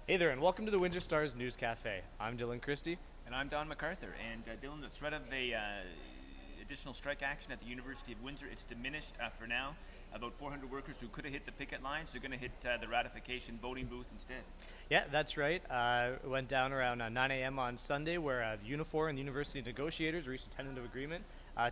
Hey there, and welcome to the Windsor Star News Cafe. I'm Dylan Kristy. And I'm Don McArthur. And Dylan, the threat of a additional strike action at the University of Windsor, it's diminished for now. About 400 workers who could have hit the picket lines, they're going to hit the ratification voting booth instead. Yeah, that's right. It went down around 9 a.m. on Sunday where the Unifor and the university negotiators reached a tentative agreement.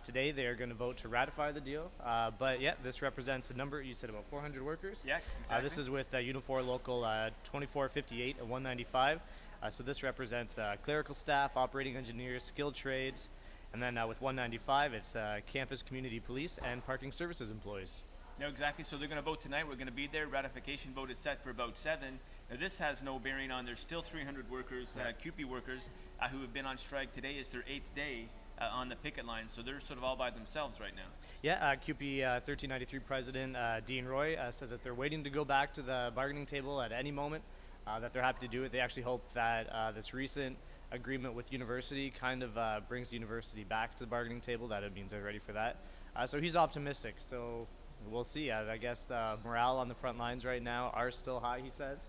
Today they are going to vote to ratify the deal. But yeah, this represents a number, you said about 400 workers? Yeah, exactly. This is with Unifor Local 2458 and 195. So this represents clerical staff, operating engineers, skilled trades, and then with 195 it's campus community police and parking services employees. No, exactly. So they're going to vote tonight. We're going to be there. Ratification vote is set for about 7. Now, this has no bearing on. There's still 300 workers, CUPE workers, who have been on strike. Today is their 8th day on the picket line, so they're sort of all by themselves right now. Yeah, CUPE 1393 President Dean Roy says that they're waiting to go back to the bargaining table at any moment, that they're happy to do it. They actually hope that this recent agreement with university kind of brings the university back to the bargaining table, that it means they're ready for that. So he's optimistic, so we'll see. I guess the morale on the front lines right now are still high, he says.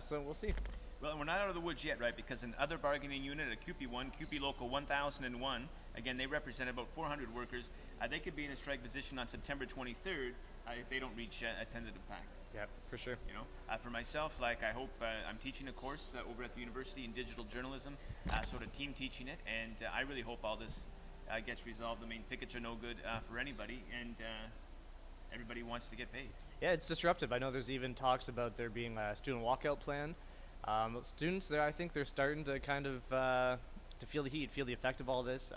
So we'll see. Well, we're not out of the woods yet, right? Because another bargaining unit, a CUPE 1, CUPE Local 1001, again, they represent about 400 workers. They could be in a strike position on September 23rd if they don't reach a tentative pact. Yeah, for sure. You know, for myself, like I hope I'm teaching a course over at the university in digital journalism, sort of team teaching it, and I really hope all this gets resolved. I mean, pickets are no good for anybody, and everybody wants to get paid. Yeah, it's disruptive. I know there's even talks about there being a student walkout plan. Students there, I think they're starting to kind of to feel the heat, feel the effect of all this.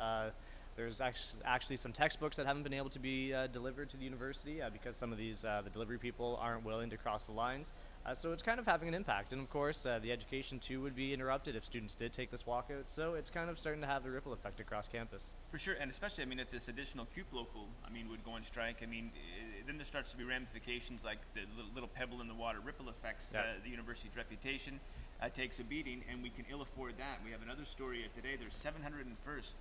There's actually some textbooks that haven't been able to be delivered to the university because some of these the delivery people aren't willing to cross the lines. So it's kind of having an impact, and of course the education too would be interrupted if students did take this walkout. So it's kind of starting to have the ripple effect across campus. For sure, and especially, I mean, if this additional CUPE local, I mean, would go on strike, I mean, then there starts to be ramifications like the little pebble in the water ripple effects. Yeah. The university's reputation takes a beating, and we can ill afford that. We have another story today. There's 701st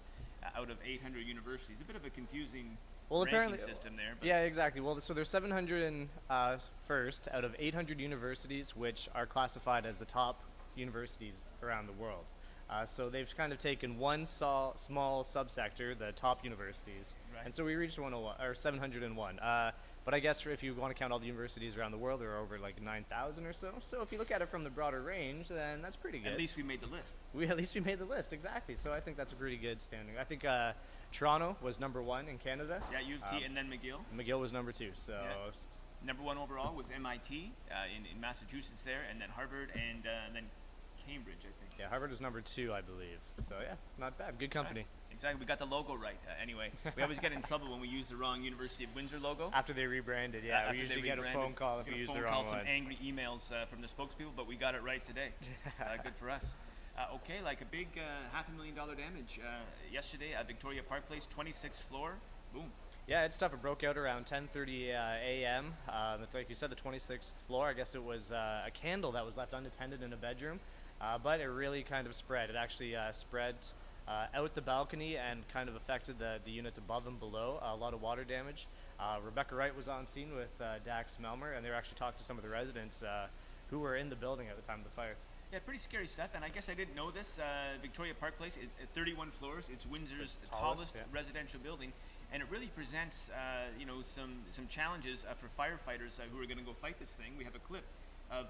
out of 800 universities. A bit of a confusing ranking system there. But yeah, exactly. Well, so there's 701st out of 800 universities, which are classified as the top universities around the world. So they've kind of taken one small subsector, the top universities, Right. and so we reached 101 or 701. But I guess if you want to count all the universities around the world, there are over like 9,000 or so. So if you look at it from the broader range, then that's pretty good. At least we made the list. At least we made the list, exactly. So I think that's a pretty good standing. I think Toronto was number 1 in Canada. Yeah, U of T, and then McGill. McGill was number 2. So Yeah. Number 1 overall was MIT in Massachusetts there, and then Harvard, and then Cambridge, I think. yeah, Harvard was number 2, I believe. So yeah, not bad. Good company. Right. Exactly. We got the logo right. Anyway, we always get in trouble when we use the wrong University of Windsor logo. After they rebranded, yeah, we usually get a phone call if you use the wrong one. Some angry emails from the spokespeople, but we got it right today. Good for us. Okay, like a big $500,000 damage yesterday at Victoria Park Place, 26th floor. Boom. Yeah, it's tough. It broke out around 10:30 a.m. Like you said, the 26th floor. I guess it was a candle that was left unattended in a bedroom, but it really kind of spread. It actually spread out the balcony and kind of affected the units above and below. A lot of water damage. Rebecca Wright was on scene with Dax Melmer, and they were actually talking to some of the residents who were in the building at the time of the fire. Yeah, pretty scary stuff, and I guess I didn't know this. Victoria Park Place is at 31 floors. It's Windsor's tallest residential building, and it really presents, you know, some challenges for firefighters who are going to go fight this thing. We have a clip of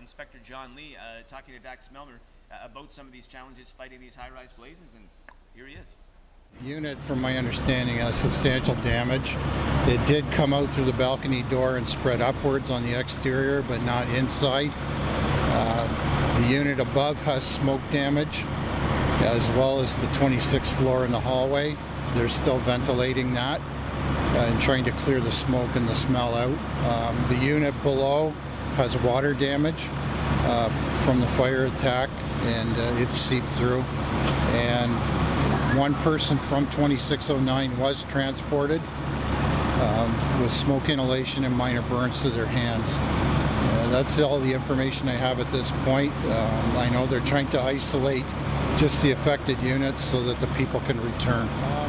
Inspector John Lee talking to Dax Melmer about some of these challenges fighting these high-rise blazes, and here he is. Unit, from my understanding, has substantial damage. It did come out through the balcony door and spread upwards on the exterior, but not inside. The unit above has smoke damage, as well as the 26th floor in the hallway. They're still ventilating that and trying to clear the smoke and the smell out. The unit below has water damage from the fire attack, and it's seeped through. And one person from 2609 was transported with smoke inhalation and minor burns to their hands. That's all the information I have at this point. I know they're trying to isolate just the affected units so that the people can return.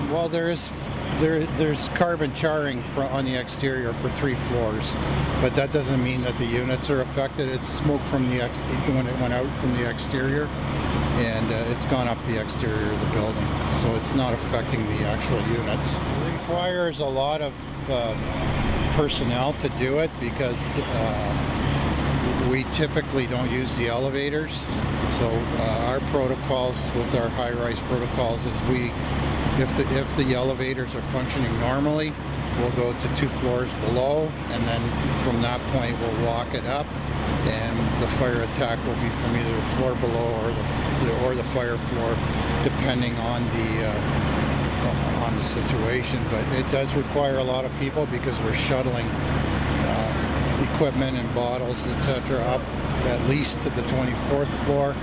Well, there is there's carbon charring on the exterior for 3 floors, but that doesn't mean that the units are affected. It's smoke from the when it went out from the exterior, and it's gone up the exterior of the building, so it's not affecting the actual units. It requires a lot of personnel to do it because we typically don't use the elevators. So our protocols with our high-rise protocols is if the elevators are functioning normally, we'll go to 2 floors below, and then from that point we'll walk it up, and the fire attack will be from either the floor below or the fire floor, depending on the situation. But it does require a lot of people because we're shuttling equipment and bottles, etc., up at least to the 24th floor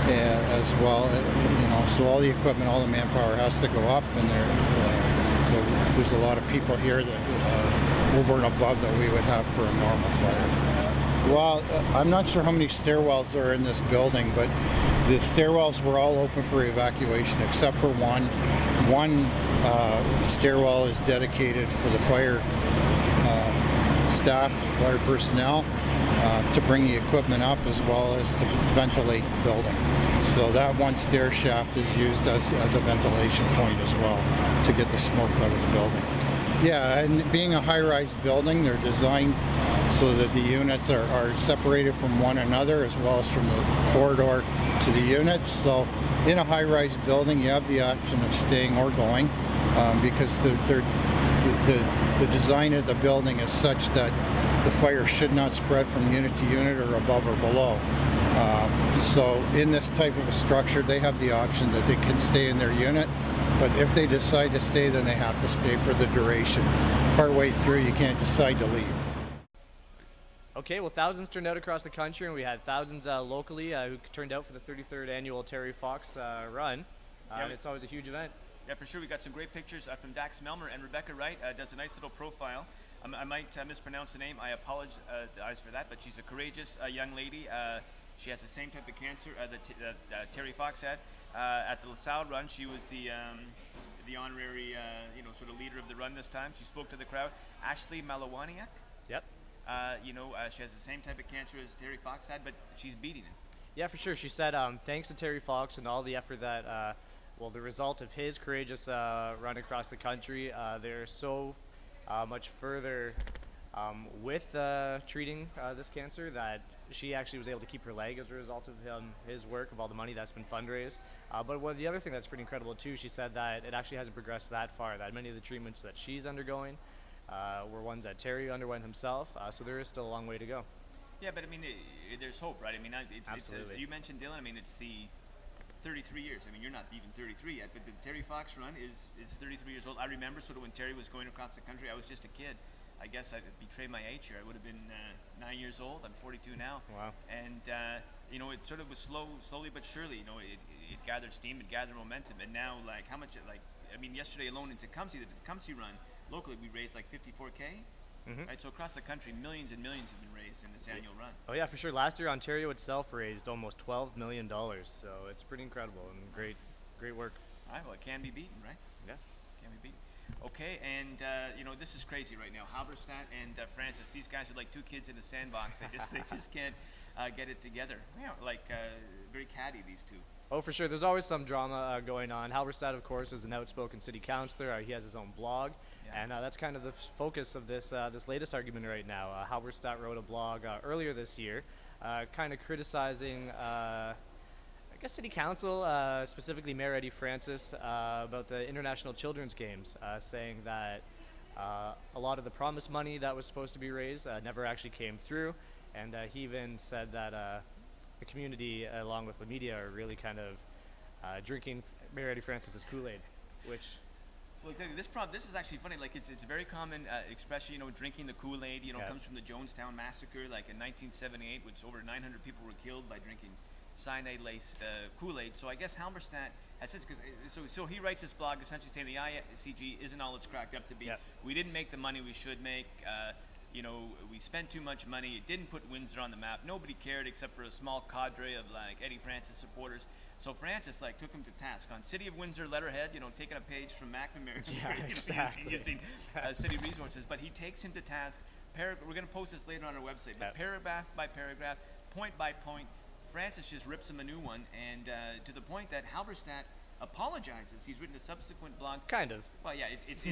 as well. So all the equipment, all the manpower has to go up, and so there's a lot of people here that are over and above that we would have for a normal fire. Well, I'm not sure how many stairwells are in this building, but the stairwells were all open for evacuation except for one. One stairwell is dedicated for the fire staff, fire personnel, to bring the equipment up as well as to ventilate the building. So that one stair shaft is used as a ventilation point as well to get the smoke out of the building. Yeah, and being a high-rise building, they're designed so that the units are separated from one another as well as from the corridor to the units. So in a high-rise building, you have the option of staying or going because the design of the building is such that the fire should not spread from unit to unit or above or below. So in this type of a structure, they have the option that they can stay in their unit, but if they decide to stay, then they have to stay for the duration. Partway through, you can't decide to leave. Okay, well, thousands turned out across the country, and we had thousands locally who turned out for the 33rd annual Terry Fox run. And it's always a huge event. Yeah, for sure. We got some great pictures from Dax Melmer, and Rebecca Wright does a nice little profile. I might mispronounce the name. I apologize for that, but she's a courageous young lady. She has the same type of cancer that Terry Fox had. At the LaSalle run, she was the honorary, sort of leader of the run this time. She spoke to the crowd. Ashley Malawaniak. Yep. She has the same type of cancer as Terry Fox had, but she's beating it. Yeah, for sure. She said thanks to Terry Fox and all the effort that, the result of his courageous run across the country, they're so much further with treating this cancer that she actually was able to keep her leg as a result of his work, of all the money that's been fundraised. But the other thing that's pretty incredible too, she said that it actually hasn't progressed that far, that many of the treatments that she's undergoing were ones that Terry underwent himself, so there is still a long way to go. Yeah, but I mean, there's hope, right? I mean, it's you mentioned Dylan. I mean, it's the 33 years. I mean, you're not even 33 yet, but the Terry Fox run is 33 years old. I remember sort of when Terry was going across the country, I was just a kid. I guess I betrayed my age here. I would have been 9 years old. I'm 42 now. Wow. And, it sort of was slowly but surely, it gathered steam, it gathered momentum. And now, yesterday alone in Tecumseh, the Tecumseh run, locally we raised like 54K. Mm-hmm. Right, so across the country, millions and millions have been raised in this annual run. Oh yeah, for sure. Last year, Ontario itself raised almost $12 million. So it's pretty incredible and great work. All right, well, it can be beaten, right? Yeah, can be beaten. Okay, and this is crazy right now. Halberstadt and Francis, these guys are like two kids in a sandbox. They just can't get it together. Very catty, these two. Oh, for sure. There's always some drama going on. Halberstadt, of course, is an outspoken city councillor. He has his own blog. Yeah. And that's kind of the focus of this latest argument right now. Halberstadt wrote a blog earlier this year kind of criticizing City Council, specifically Mayor Eddie Francis, about the International Children's Games, saying that a lot of the promised money that was supposed to be raised never actually came through. And he even said that the community, along with the media, are really kind of drinking Mayor Eddie Francis's Kool-Aid, which... Well, exactly. This is actually funny. Like, it's a very common expression, drinking the Kool-Aid, comes from the Jonestown Massacre, like in 1978, which over 900 people were killed by drinking cyanide-laced Kool-Aid. So I guess Halberstadt has since, so he writes this blog essentially saying the ICG isn't all it's cracked up to be. Yep. We didn't make the money we should make. you know, we spent too much money. It didn't put Windsor on the map. Nobody cared except for a small cadre of like Eddie Francis supporters. So Francis like took him to task on City of Windsor letterhead, you know, taking a page from McNamara's using city resources. But he takes him to task. We're going to post this later on our website. But paragraph by paragraph, point by point, Francis just rips him a new one, and to the point that Halberstadt apologizes. He's written a subsequent blog. Kind of. Well, yeah, it's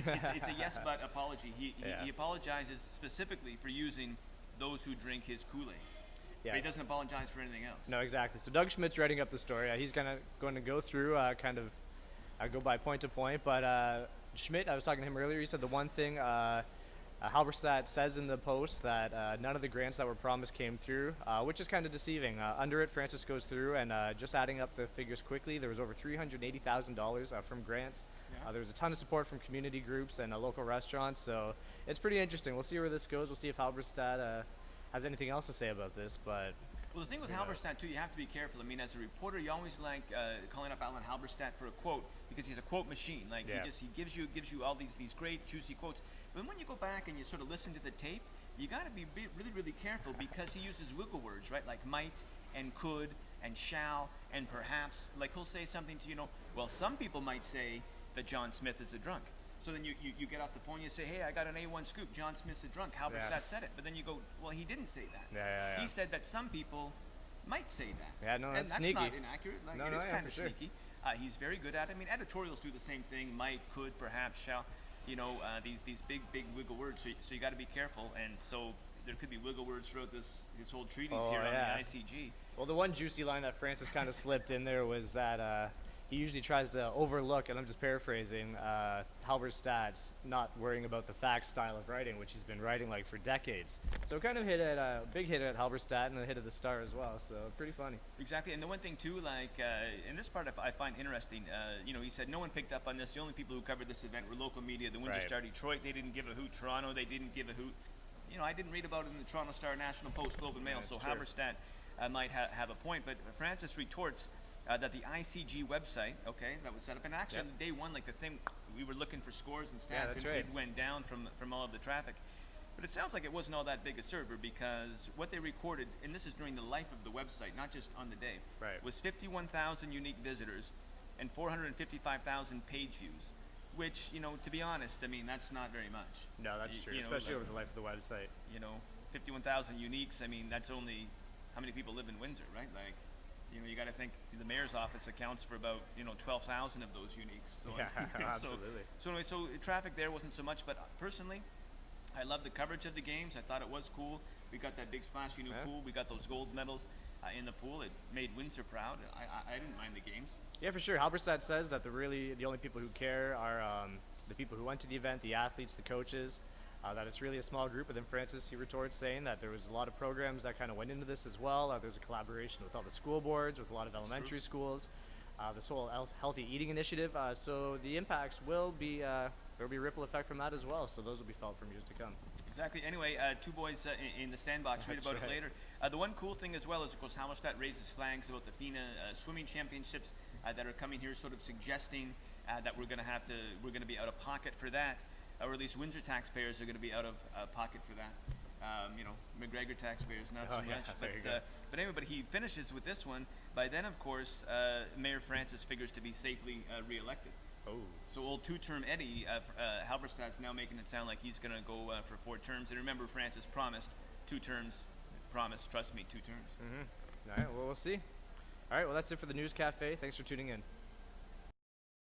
a yes but apology. He apologizes specifically for using those who drink his Kool-Aid. Yeah. But he doesn't apologize for anything else. No, exactly. So Doug Schmidt's writing up the story. He's going to go through go by point to point. But Schmidt, I was talking to him earlier. He said the one thing Halberstadt says in the post that none of the grants that were promised came through, which is kind of deceiving. Under it, Francis goes through and just adding up the figures quickly, there was over $380,000 from grants. Yeah. There was a ton of support from community groups and local restaurants, so it's pretty interesting. We'll see where this goes. We'll see if Halberstadt has anything else to say about this. But well, the thing with Halberstadt too, you have to be careful. I mean, as a reporter, you always like calling up Alan Halberstadt for a quote because he's a quote machine. Like he gives you all these great juicy quotes. But when you go back and you sort of listen to the tape, you got to be really careful because he uses wiggle words, right? Like might and could and shall and perhaps. Like he'll say something to, you know, well, some people might say that John Smith is a drunk. So then you get off the phone, you say, hey, I got an A1 scoop, John Smith's a drunk, Halberstadt said it. But then you go, well, he didn't say that. He said that some people might say that. Yeah, no, that's sneaky. And that's not inaccurate. Like, No, it is kind of for sure. sneaky. He's very good at it. I mean, editorials do the same thing, might, could, perhaps, shall. You know, these big wiggle words, so you got to be careful. And so there could be wiggle words throughout this whole treatise here on the ICG. Well, the one juicy line that Francis kind of slipped in there was that he usually tries to overlook, and I'm just paraphrasing, Halberstadt's not worrying about the fact style of writing, which he's been writing like for decades. So kind of hit at a big hit at Halberstadt and a hit at the Star as well. So pretty funny. Exactly, and the one thing too, like, and this part I find interesting. You know, he said no one picked up on this. The only people who covered this event were local media. The Windsor Star Detroit, they didn't give a hoot. Toronto, they didn't give a hoot. You know, I didn't read about it in the Toronto Star, National Post, Globe and Mail. So true. Halberstadt might have a point, but Francis retorts that the ICG website, that was set up, and actually on day one, like the thing, we were looking for scores and stats, and it went down from all of the traffic. But it sounds like it wasn't all that big a server because what they recorded, and this is during the life of the website, not just on the day, was 51,000 unique visitors and 455,000 page views, which, you know, to be honest, I mean, that's not very much. No, that's true, especially over the life of the website. You know, 51,000 uniques, I mean, that's only how many people live in Windsor, right? Like, you know, you got to think the mayor's office accounts for about, 12,000 of those uniques. So, absolutely. So anyway, so traffic there wasn't so much, but personally, I love the coverage of the games. I thought it was cool. We got that big splashy new pool. We got those gold medals in the pool. It made Windsor proud. I didn't mind the games. Yeah, for sure. Halberstadt says that the only people who care are the people who went to the event, the athletes, the coaches. That it's really a small group. But then Francis, he retorts saying that there was a lot of programs that kind of went into this as well. There's a collaboration with all the school boards, with a lot of elementary schools, this whole healthy eating initiative. So the impacts will be, there'll be a ripple effect from that as well. So those will be felt for years to come. Exactly. Anyway, two boys in the sandbox. Read about it later. The one cool thing as well is, of course, Halberstadt raises flags about the FINA swimming championships that are coming here, sort of suggesting that we're going to be out of pocket for that. Or at least Windsor taxpayers are going to be out of pocket for that. McGregor taxpayers not so much. But anyway, but he finishes with this one. By then, of course, Mayor Francis figures to be safely re-elected. Oh. So old two-term Eddie, Halberstadt's now making it sound like he's going to go for 4 terms. And remember, Francis promised 2 terms. Promise, trust me, 2 terms. All right, well, we'll see. All right, well, that's it for the News Cafe. Thanks for tuning in.